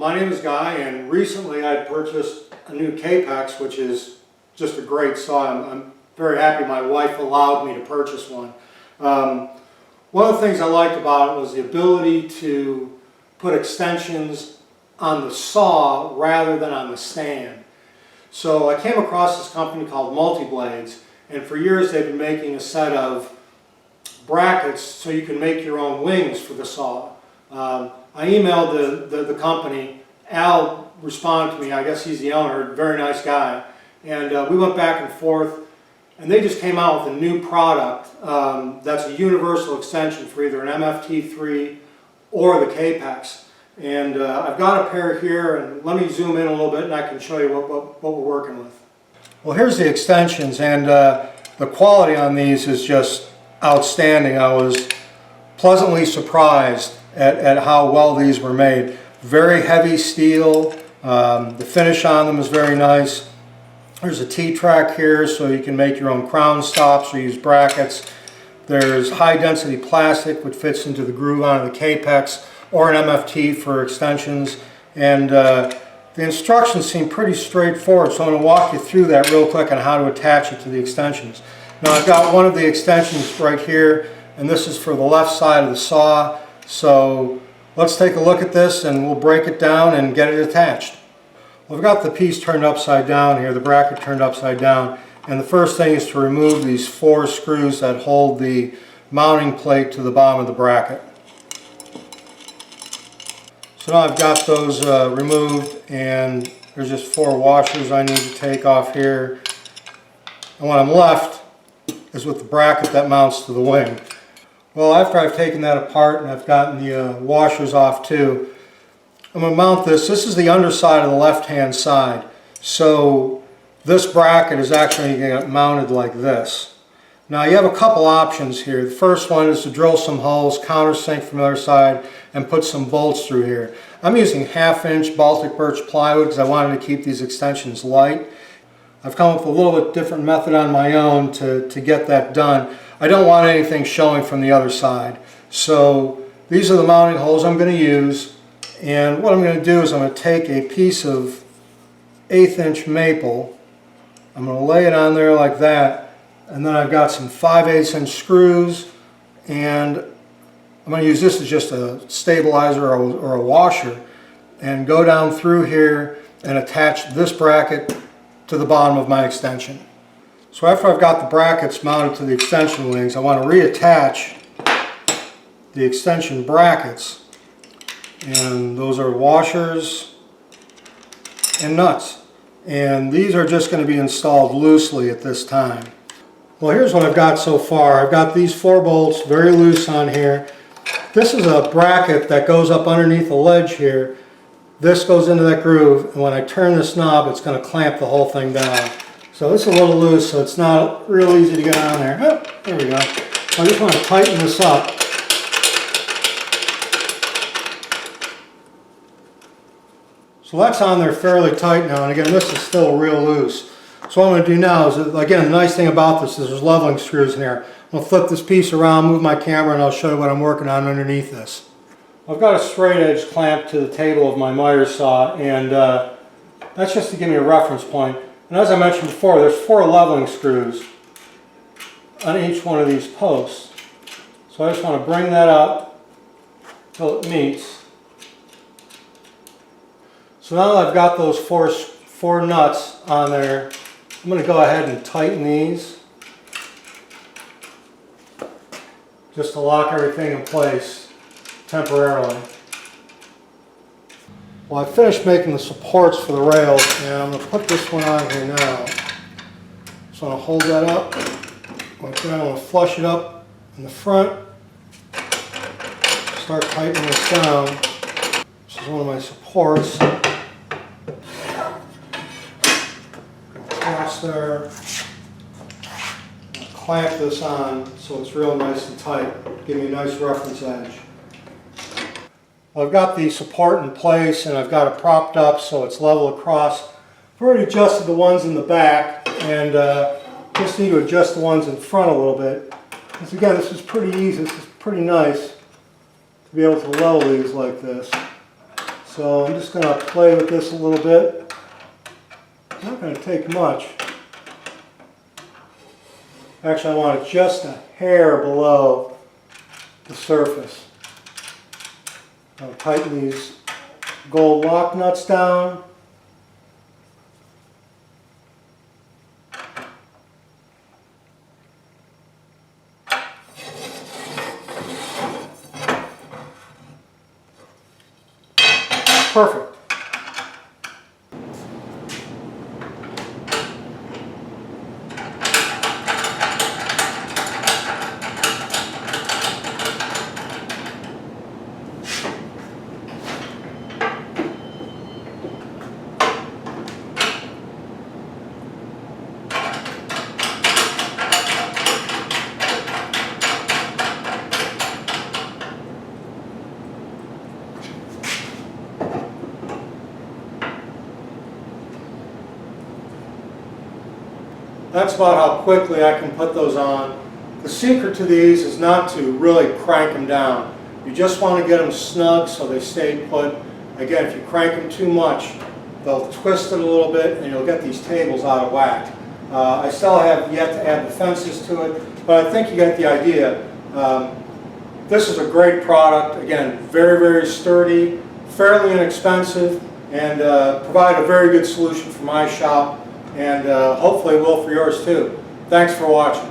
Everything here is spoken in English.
My name is Guy, and recently I purchased a new Kapex, which is just a great saw. I'm very happy my wife allowed me to purchase one. One of the things I liked about it was the ability to put extensions on the saw rather than on the stand. So I came across this company called Multiblades, and for years they've been making a set of brackets so you can make your own wings for the saw. I emailed the company. Al responded to me. I guess he's the owner, very nice guy. And we went back and forth, and they just came out with a new product that's a universal extension for either an MFT3 or the Kapex. And I've got a pair here, and let me zoom in a little bit and I can show you what we're working with. Well, here's the extensions, and the quality on these is just outstanding. I was pleasantly surprised at how well these were made. Very heavy steel. The finish on them is very nice. There's a T-track here so you can make your own crown stops or use brackets. There's high density plastic which fits into the groove on the Kapex, or an MFT for extensions. And the instructions seem pretty straightforward, so I'm going to walk you through that real quick on how to attach it to the extensions. Now I've got one of the extensions right here, and this is for the left side of the saw. So let's take a look at this and we'll break it down and get it attached. Well, I've got the piece turned upside down here, the bracket turned upside down, and the first thing is to remove these 4 screws that hold the mounting plate to the bottom of the bracket. So now I've got those removed, and there's just 4 washers I need to take off here. And what I'm left is with the bracket that mounts to the wing. Well, after I've taken that apart and I've gotten the washers off too, I'm going to mount this. This is the underside of the left-hand side. So this bracket is actually going to get mounted like this. Now you have a couple options here. The first one is to drill some holes, countersink from the other side, and put some bolts through here. I'm using 1/2-inch Baltic birch plywood because I wanted to keep these extensions light. I've come up with a little bit different method on my own to get that done. I don't want anything showing from the other side. So these are the mounting holes I'm going to use. And what I'm going to do is I'm going to take a piece of 1/8-inch maple. I'm going to lay it on there like that. And then I've got some 5/8-inch screws. And I'm going to use this as just a stabilizer or a washer. And go down through here and attach this bracket to the bottom of my extension. So after I've got the brackets mounted to the extension wings, I want to reattach the extension brackets, and those are washers and nuts, and these are just going to be installed loosely at this time. Well, here's what I've got so far. I've got these 4 bolts very loose on here. This is a bracket that goes up underneath the ledge here. This goes into that groove, and when I turn this knob, it's going to clamp the whole thing down. So it's a little loose, so it's not real easy to get on there. Oh, there we go. I just want to tighten this up. So that's on there fairly tight now, and again, this is still real loose. So what I'm going to do now is, again, the nice thing about this is there's leveling screws in here. I'm going to flip this piece around, move my camera, and I'll show you what I'm working on underneath this. I've got a straight edge clamp to the table of my miter saw, and that's just to give me a reference point. And as I mentioned before, there's 4 leveling screws on each one of these posts. So I just want to bring that up till it meets. So now that I've got those 4 nuts on there, I'm going to go ahead and tighten these just to lock everything in place temporarily. Well, I finished making the supports for the rails, and I'm going to put this one on here now. So I'm going to hold that up. I'm going to flush it up in the front. Start tightening this down. This is one of my supports. Attach there. Clamp this on so it's real nice and tight. Give me a nice reference edge. Well, I've got the support in place and I've got it propped up so it's level across. I've already adjusted the ones in the back, and just need to adjust the ones in front a little bit. Because again, this is pretty easy. This is pretty nice to be able to level these like this. So I'm just going to play with this a little bit. Not going to take much. Actually, I want it just a hair below the surface. I'll tighten these gold lock nuts down. Perfect. That's about how quickly I can put those on. The secret to these is not to really crank them down. You just want to get them snug so they stay put. Again, if you crank them too much, they'll twist it a little bit and you'll get these tables out of whack. I still have yet to add the fences to it, but I think you get the idea. This is a great product. Again, very, very sturdy, fairly inexpensive, and provide a very good solution for my shop, and hopefully will for yours too. Thanks for watching.